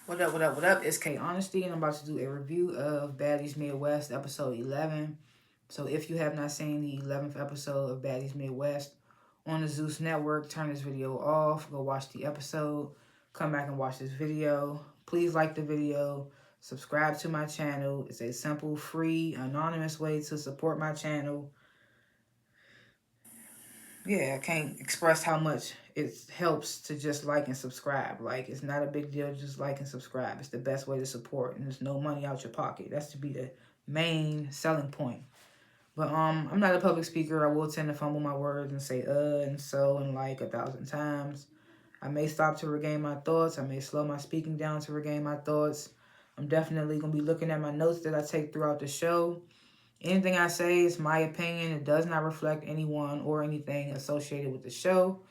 What up, what up, what up? It's K.Honesty, and I'm about to do a review of Baddies Midwest, episode 11. So, if you have not seen the 11th episode of Baddies Midwest on the Zeus Network, turn this video off, go watch the episode, come back and watch this video. Please like the video, subscribe to my channel. It's a simple, free, anonymous way to support my channel. Yeah, I can't express how much it helps to just like and subscribe. Like, it's not a big deal to just like and subscribe. It's the best way to support, and there's no money out your pocket. That's to be the main selling point. But I'm not a public speaker. I will tend to fumble my words and say and so and like 1,000 times. I may stop to regain my thoughts. I may slow my speaking down to regain my thoughts. I'm definitely gonna be looking at my notes that I take throughout the show. Anything I say is my opinion. It does not reflect anyone or anything associated with the show.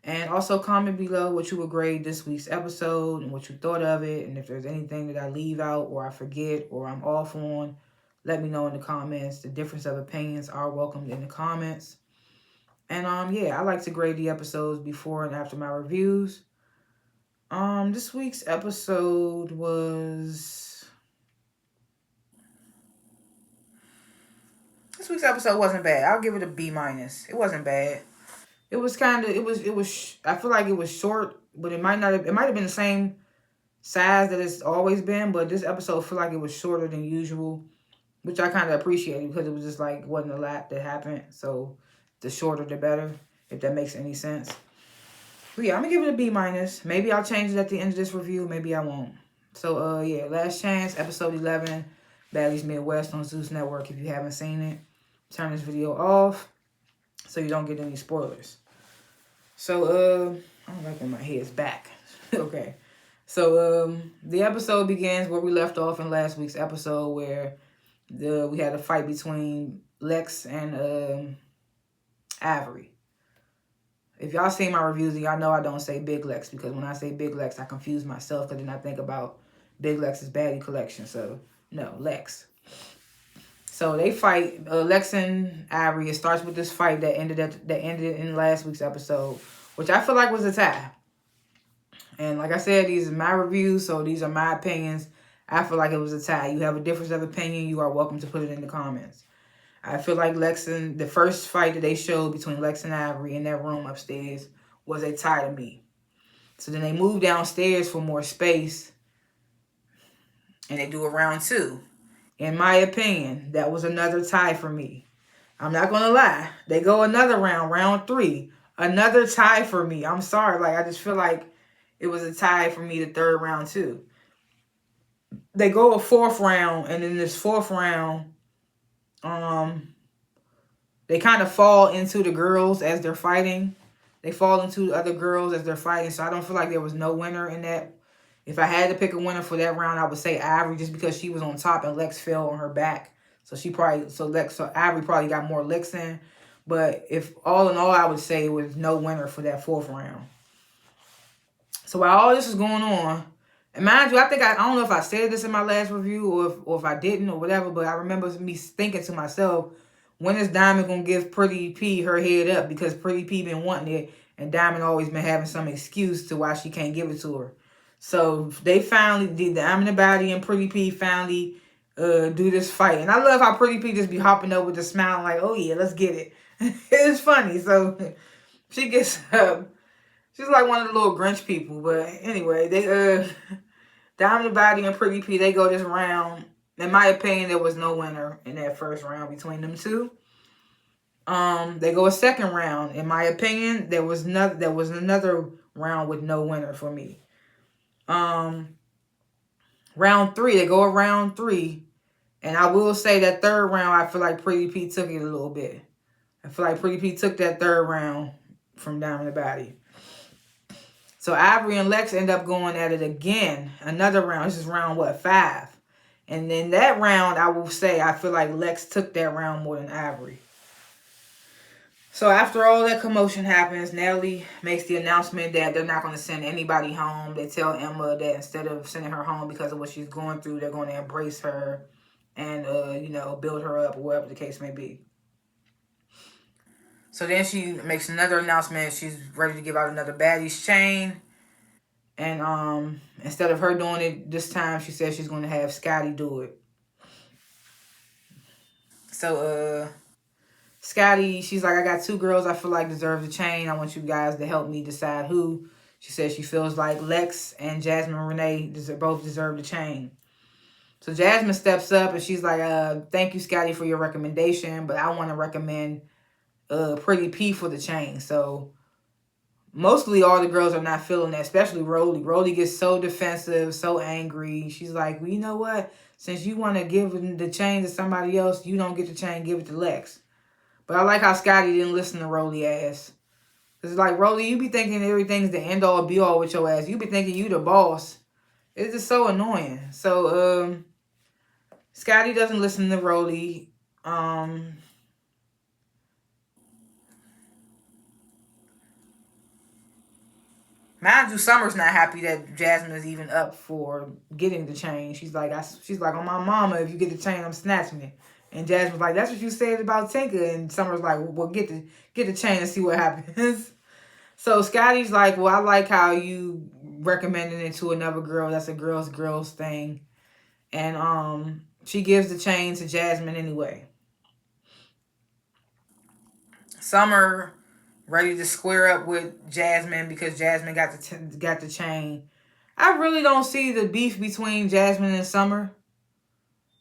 And also comment below what you would grade this week's episode and what you thought of it. And if there's anything that I leave out or I forget or I'm off on, let me know in the comments. The difference of opinions are welcomed in the comments. And yeah, I like to grade the episodes before and after my reviews. This week's episode was This week's episode wasn't bad. I'll give it a B minus. It wasn't bad. It was kind of I feel like it was short, but it might have been the same size that it's always been, but this episode feel like it was shorter than usual, which I kind of appreciated because it was just like wasn't a lot that happened. So the shorter the better, if that makes any sense. But yeah, I'm gonna give it a B minus. Maybe I'll change it at the end of this review. Maybe I won't. So yeah, Last Chance, episode 11, Baddies Midwest on Zeus Network. If you haven't seen it, turn this video off so you don't get any spoilers. So I don't like when my head's back. Okay. So the episode begins where we left off in last week's episode, where we had a fight between Lex and Avery. If y'all seen my reviews, y'all know I don't say Big Lex, because when I say Big Lex, I confuse myself, because then I think about Big Lex's baddie collection. So no, Lex. So they fight, Lex and Avery. It starts with this fight that ended in last week's episode, which I feel like was a tie. And like I said, these are my reviews, so these are my opinions. I feel like it was a tie. You have a difference of opinion, you are welcome to put it in the comments. I feel like the first fight that they showed between Lex and Ivory in that room upstairs was a tie to me. So then they move downstairs for more space, and they do a round two. In my opinion, that was another tie for me. I'm not going to lie. They go another round, round three. Another tie for me. I'm sorry. Like, I just feel like it was a tie for me the third round too. They go a fourth round, and in this fourth round, they kind of fall into the girls as they're fighting. They fall into the other girls as they're fighting. So I don't feel like there was no winner in that. If I had to pick a winner for that round, I would say Ivory, just because she was on top and Lex fell on her back. So Ivory probably got more licks in. But if all in all, I would say it was no winner for that fourth round. So while all this is going on, and mind you, I don't know if I said this in my last review or if I didn't or whatever, but I remember me thinking to myself, when is Diamond going to give Pretty P her head up? Because Pretty P been wanting it, and Diamond always been having some excuse to why she can't give it to her. So they finally did. Diamond and Baddy and Pretty P finally do this fight. And I love how Pretty P just be hopping up with the smile like, oh yeah, let's get it. It's funny. So she gets up. She's like one of the little Grinch people. But anyway, Diamond Body and Pretty P, they go this round. In my opinion, there was no winner in that first round between them two. They go a second round. In my opinion, there was another round with no winner for me. Round three, they go around three. And I will say that third round, I feel like Pretty P took it a little bit. I feel like Pretty P took that third round from Diamond Body. So Ivory and Lex end up going at it again. Another round. This is round, 5? And then that round, I will say, I feel like Lex took that round more than Ivory. So after all that commotion happens, Natalie makes the announcement that they're not going to send anybody home. They tell Emma that instead of sending her home because of what she's going through, they're going to embrace her and, build her up, or whatever the case may be. So then she makes another announcement. She's ready to give out another Baddies chain. And instead of her doing it this time, she said she's going to have Scotty do it. So Scotty, she's like, I got 2 girls I feel like deserve the chain. I want you guys to help me decide who. She says she feels like Lex and Jasmine Renee both deserve the chain. So Jasmine steps up and she's like, thank you, Scotty, for your recommendation, but I want to recommend Pretty P for the chain. So mostly all the girls are not feeling that, especially Rolly. Rolly gets so defensive, so angry. She's like, well, you know what? Since you want to give the chain to somebody else, you don't get the chain, give it to Lex. But I like how Scotty didn't listen to Rolly ass. Because it's like, Rolly, you be thinking everything's the end-all, be-all with your ass. You be thinking you the boss. It's just so annoying. So, Scotty doesn't listen to Rolly. Mind you, Summer's not happy that Jasmine is even up for getting the chain. She's like, on my mama, if you get the chain, I'm snatching it. And Jasmine's like, that's what you said about Tinker. And Summer's like, well, get the chain and see what happens. So Scotty's like, well, I like how you recommended it to another girl. That's a girls thing. And she gives the chain to Jasmine anyway. Summer ready to square up with Jasmine because Jasmine got the chain. I really don't see the beef between Jasmine and Summer.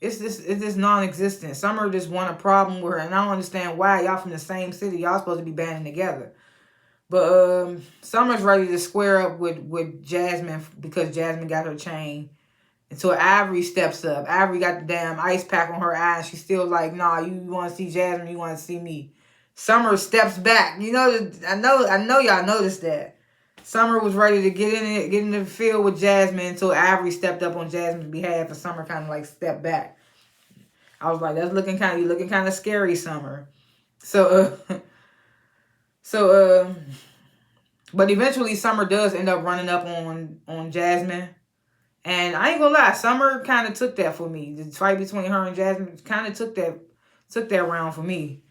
It's just non-existent. Summer just want a problem with her, and I don't understand why. Y'all from the same city. Y'all supposed to be banding together. But Summer's ready to square up with Jasmine because Jasmine got her chain. Until Ivory steps up. Ivory got the damn ice pack on her eye. She's still like, nah, you want to see Jasmine, you want to see me. Summer steps back. You know, I know y'all noticed that. Summer was ready to get in the field with Jasmine until Ivory stepped up on Jasmine's behalf, and Summer kind of like stepped back. I was like, you looking kind of scary, Summer. So but eventually Summer does end up running up on Jasmine. And I ain't gonna lie, Summer kind of took that for me. The fight between her and Jasmine kind of took that round for me.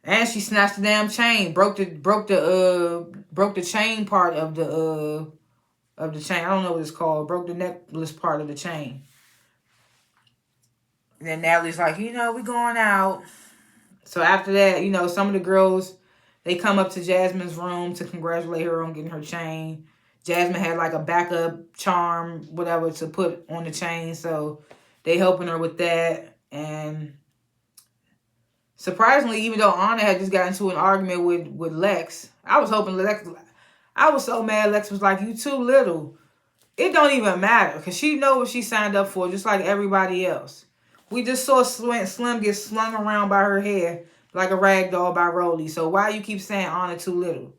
And she snatched the damn chain, broke the chain part of the chain. I don't know what it's called. Broke the necklace part of the chain. And then Natalie's like, we going out. So after that, some of the girls, they come up to Jasmine's room to congratulate her on getting her chain. Jasmine had like a backup charm, whatever, to put on the chain. So they helping her with that. And surprisingly, even though Anna had just got into an argument with Lex, I was hoping I was so mad Lex was like, you too little. It don't even matter because she know what she signed up for, just like everybody else. We just saw Slim get slung around by her hair like a rag doll by Rolly. So why you keep saying Anna too little?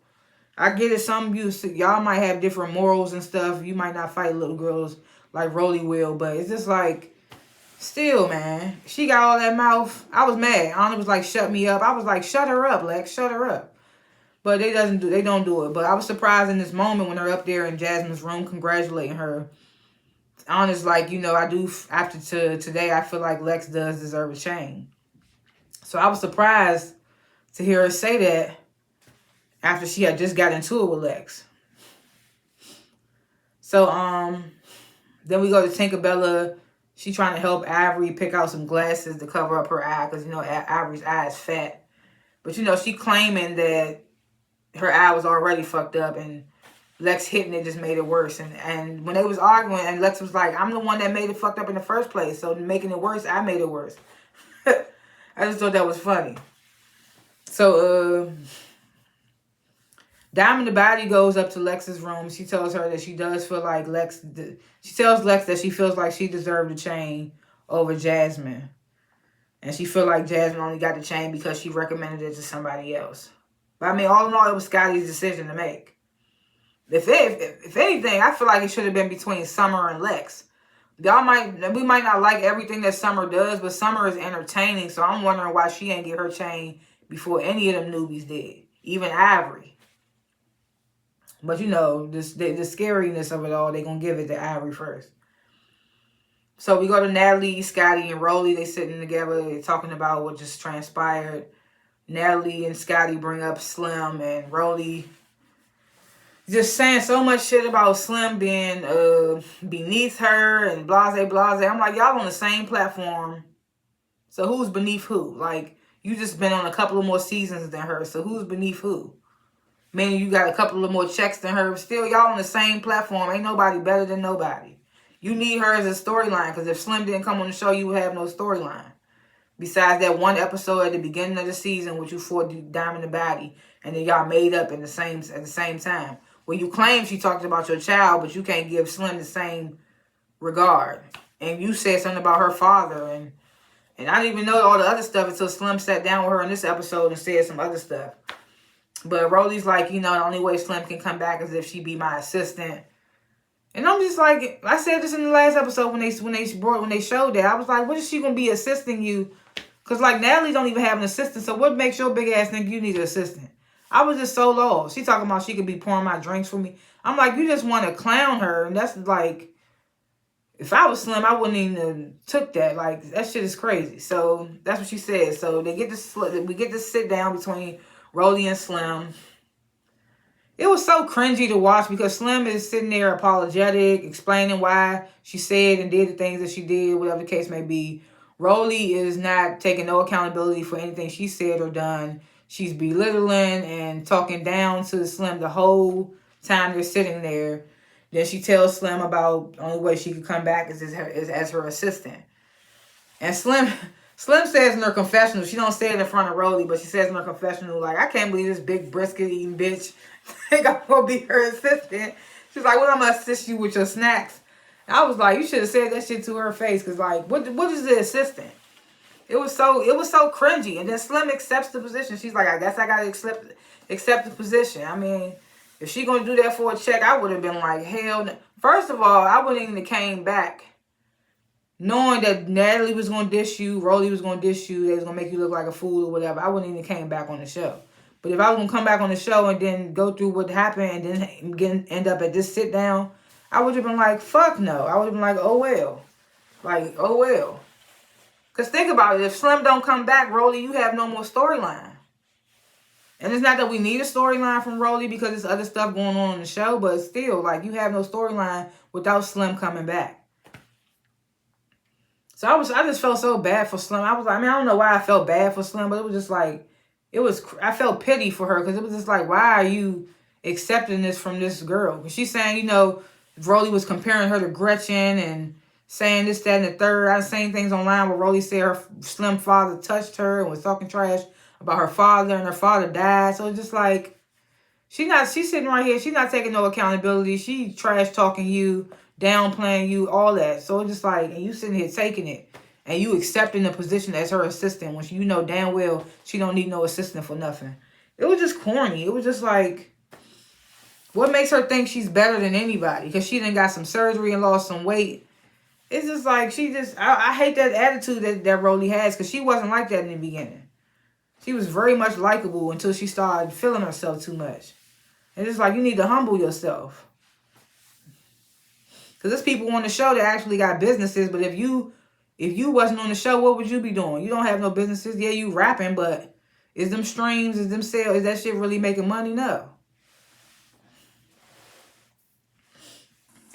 I get it. Some of y'all might have different morals and stuff. You might not fight little girls like Rolly will, but it's just like, still, man. She got all that mouth. I was mad. Anna was like, shut me up. I was like, shut her up, Lex. Shut her up. But they don't do it. But I was surprised in this moment when they're up there in Jasmine's room congratulating her. Anna's like, I do, after today, I feel like Lex does deserve a chain. So I was surprised to hear her say that after she had just got into it with Lex. So, then we go to Tinkerbella. She trying to help Ivory pick out some glasses to cover up her eye because, Ivory's eye is fat. But, she claiming that her eye was already fucked up and Lex hitting it just made it worse. And when they was arguing, and Lex was like, I'm the one that made it fucked up in the first place. So making it worse, I made it worse. I just thought that was funny. So, Diamond the Body goes up to Lex's room. She tells her that she does feel like she tells Lex that she feels like she deserved the chain over Jasmine. And she feel like Jasmine only got the chain because she recommended it to somebody else. But I mean, all in all, it was Scotty's decision to make. If anything, I feel like it should have been between Summer and Lex. We might not like everything that Summer does, but Summer is entertaining. So I'm wondering why she ain't get her chain before any of them newbies did. Even Ivory. But the scariness of it all, they gonna give it to Ivory first. So we go to Natalie, Scotty, and Rolly. They sitting together, they talking about what just transpired. Natalie and Scotty bring up Slim, and Rolly just saying so much shit about Slim being beneath her and blase blase. I'm like, y'all on the same platform. So who's beneath who? Like, you just been on a couple of more seasons than her. So who's beneath who? Meaning you got a couple of more checks than her. Still, y'all on the same platform. Ain't nobody better than nobody. You need her as a storyline, because if Slim didn't come on the show, you would have no storyline. Besides that one episode at the beginning of the season, which you fought Diamond the Baddie, and then y'all made up at the same time. Well, you claim she talked about your child, but you can't give Slim the same regard. And you said something about her father, and I didn't even know all the other stuff until Slim sat down with her in this episode and said some other stuff. But Rolly's like, you know, the only way Slim can come back is if she be my assistant. And I'm just like, I said this in the last episode when they showed that. I was like, what is she gonna be assisting you? Cause like Natalie don't even have an assistant. So what makes your big ass think you need an assistant? I was just so lost. She talking about she could be pouring my drinks for me. I'm like, you just want to clown her, and that's like, if I was Slim, I wouldn't even have took that. Like, that shit is crazy. So that's what she said. So we get to sit down between Rolly and Slim. It was so cringy to watch because Slim is sitting there apologetic, explaining why she said and did the things that she did, whatever the case may be. Rolly is not taking no accountability for anything she said or done. She's belittling and talking down to Slim the whole time they're sitting there. Then she tells Slim about the only way she could come back is as her assistant. And Slim says in her confessional, she don't say it in front of Rolly, but she says in her confessional, like, I can't believe this big brisket eating bitch think I'm gonna be her assistant. She's like, well, I'm gonna assist you with your snacks. And I was like, you should have said that shit to her face, because like, what is the assistant? It was so cringy. And then Slim accepts the position. She's like, I guess I gotta accept the position. I mean, if she gonna do that for a check, I would have been like, hell no. First of all, I wouldn't even have came back knowing that Natalie was gonna dish you, Rolly was gonna dish you, they was gonna make you look like a fool or whatever. I wouldn't even came back on the show. But if I was gonna come back on the show and then go through what happened and then end up at this sit down, I would have been like, fuck no. I would have been like, oh well. Like, oh well. Because think about it. If Slim don't come back, Rolly, you have no more storyline. And it's not that we need a storyline from Rolly because there's other stuff going on in the show, but still, like, you have no storyline without Slim coming back. So I just felt so bad for Slim. I don't know why I felt bad for Slim, but it was just like, I felt pity for her because it was just like, why are you accepting this from this girl? Because she's saying, you know, Rolly was comparing her to Gretchen and saying this, that, and the third. I was saying things online where Rolly said her Slim father touched her and was talking trash about her father, and her father died. So it's just like, she's sitting right here. She's not taking no accountability. She trash talking you, downplaying you, all that. So it's just like, and you sitting here taking it. And you accepting the position as her assistant when you know damn well she don't need no assistant for nothing. It was just corny. It was just like, what makes her think she's better than anybody? Because she done got some surgery and lost some weight. It's just like, I hate that attitude that Rolly has, because she wasn't like that in the beginning. She was very much likable until she started feeling herself too much. And it's like, you need to humble yourself. Because there's people on the show that actually got businesses, but if you wasn't on the show, what would you be doing? You don't have no businesses. Yeah, you rapping, but is them streams, is them sales, is that shit really making money? No.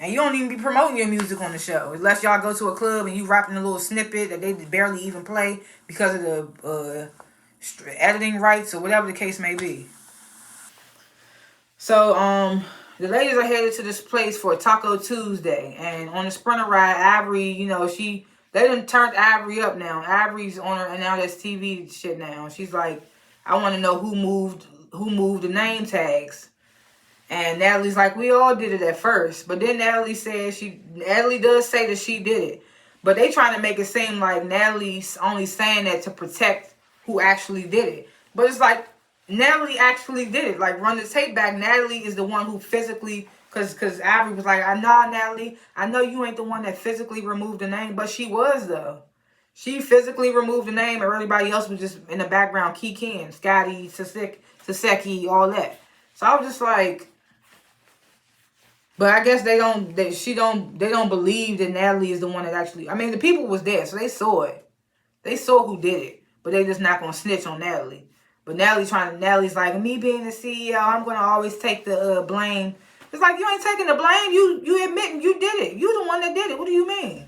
And you don't even be promoting your music on the show. Unless y'all go to a club and you rapping a little snippet that they barely even play because of the editing rights or whatever the case may be. So, the ladies are headed to this place for Taco Tuesday. And on the Sprinter ride, Ivory, you know, they done turned Ivory up now. Ivory's on her, and now that's TV shit now. She's like, I want to know who moved the name tags. And Natalie's like, we all did it at first. But then Natalie does say that she did it. But they trying to make it seem like Natalie's only saying that to protect who actually did it. But it's like, Natalie actually did it. Like, run the tape back. Natalie is the one who physically, because Ivory was like, nah, Natalie, I know you ain't the one that physically removed the name. But she was, though. She physically removed the name, and everybody else was just in the background, Kiki, Scotty, Saseki, all that. So I was just like, but I guess they don't believe that Natalie is the one that actually, I mean, the people was there, so they saw it. They saw who did it, but they just not going to snitch on Natalie. But Nellie's like, me being the CEO, I'm going to always take the blame. It's like, you ain't taking the blame. You admitting you did it. You the one that did it. What do you mean?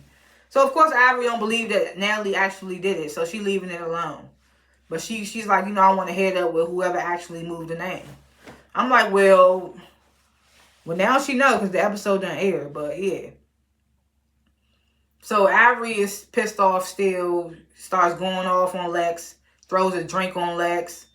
So, of course, Avery don't believe that Nellie actually did it. So, she leaving it alone. But she's like, I want to head up with whoever actually moved the name. I'm like, well, now she knows because the episode done air. But, yeah. So, Avery is pissed off still. Starts going off on Lex. Throws a drink on Lex.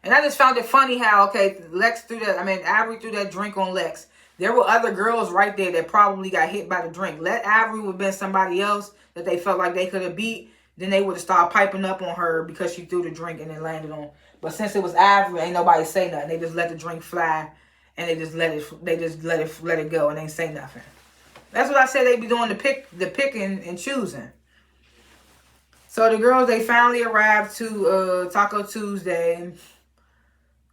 And I just found it funny how, Avery threw that drink on Lex. There were other girls right there that probably got hit by the drink. Let Avery would have been somebody else that they felt like they could have beat. Then they would have started piping up on her because she threw the drink and it landed on. But since it was Avery, ain't nobody say nothing. They just let the drink fly and they just let it go and they ain't say nothing. That's what I said they be doing, the picking and choosing. So the girls, they finally arrived to Taco Tuesday.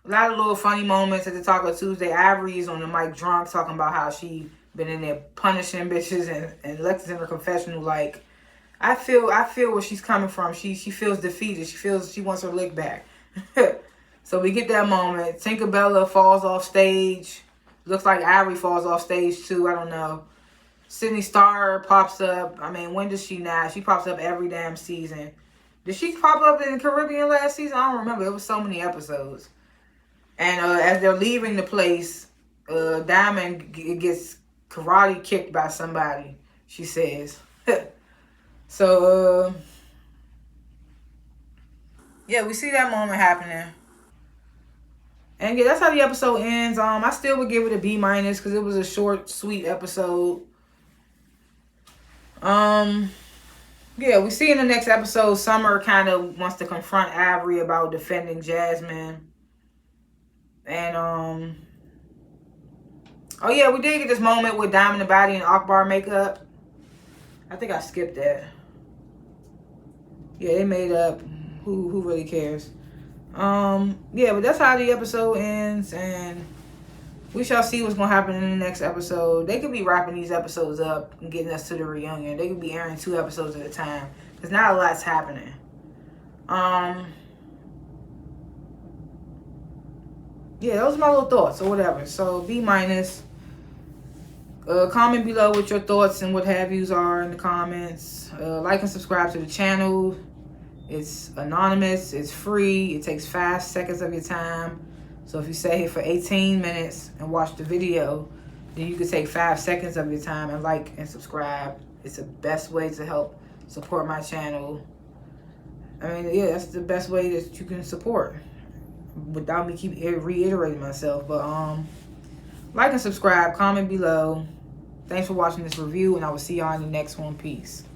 A lot of little funny moments at the Taco Tuesday. Avery's on the mic drunk talking about how she been in there punishing bitches, and Lex is in her confessional like, I feel where she's coming from. She feels defeated. She feels she wants her lick back. So we get that moment. Tinkerbella falls off stage. Looks like Avery falls off stage too. I don't know. Sydney Star pops up. When does she not? She pops up every damn season. Did she pop up in the Caribbean last season? I don't remember. It was so many episodes. And as they're leaving the place, Diamond gets karate kicked by somebody, she says. So, yeah, we see that moment happening. And yeah, that's how the episode ends. I still would give it a B- because it was a short, sweet episode. Yeah, we see in the next episode, Summer kind of wants to confront Avery about defending Jasmine. And, oh yeah, we did get this moment with Diamond and Baddies and Akbar makeup. I think I skipped that. Yeah, they made up. Who really cares? Yeah, but that's how the episode ends, and we shall see what's gonna happen in the next episode. They could be wrapping these episodes up and getting us to the reunion. They could be airing 2 episodes at a time, because not a lot's happening. Yeah, those are my little thoughts or whatever. So B-. Comment below what your thoughts and what have yous are in the comments. Like and subscribe to the channel. It's anonymous. It's free. It takes 5 seconds of your time. So if you stay here for 18 minutes and watch the video, then you can take 5 seconds of your time and like and subscribe. It's the best way to help support my channel. Yeah, that's the best way that you can support without me keep reiterating myself. But like and subscribe, comment below. Thanks for watching this review, and I will see y'all in the next one. Peace.